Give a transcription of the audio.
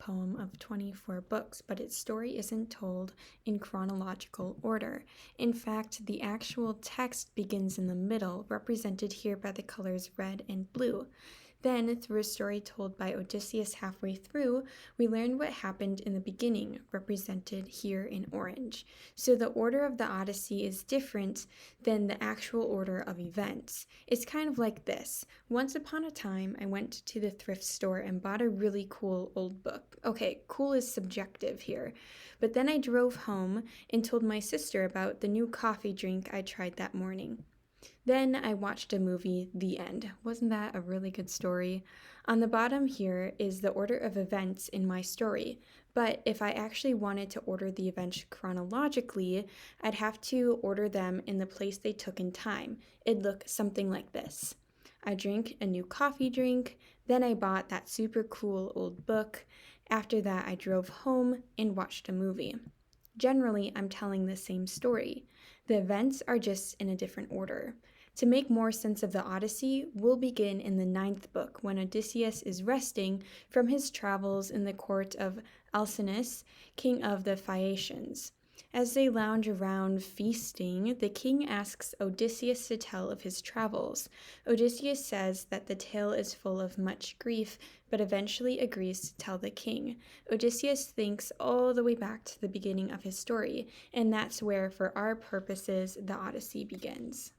poem of 24 books, but its story isn't told in chronological order. In fact, the actual text begins in the middle, represented here by the colors red and blue. Then, through a story told by Odysseus halfway through, we learn what happened in the beginning, represented here in orange. So the order of the Odyssey is different than the actual order of events. It's kind of like this. Once upon a time, I went to the thrift store and bought a really cool old book. Okay, cool is subjective here. But then I drove home and told my sister about the new coffee drink I tried that morning. Then I watched a movie, The End. Wasn't that a really good story? On the bottom here is the order of events in my story, but if I actually wanted to order the events chronologically, I'd have to order them in the place they took in time. It'd look something like this. I drank a new coffee drink, then I bought that super cool old book. After that, I drove home and watched a movie. Generally, I'm telling the same story. The events are just in a different order. To make more sense of the Odyssey, we'll begin in the 9th book when Odysseus is resting from his travels in the court of Alcinous, king of the Phaeacians. As they lounge around feasting, the king asks Odysseus to tell of his travels. Odysseus says that the tale is full of much grief, but eventually agrees to tell the king. Odysseus thinks all the way back to the beginning of his story, and that's where, for our purposes, the Odyssey begins.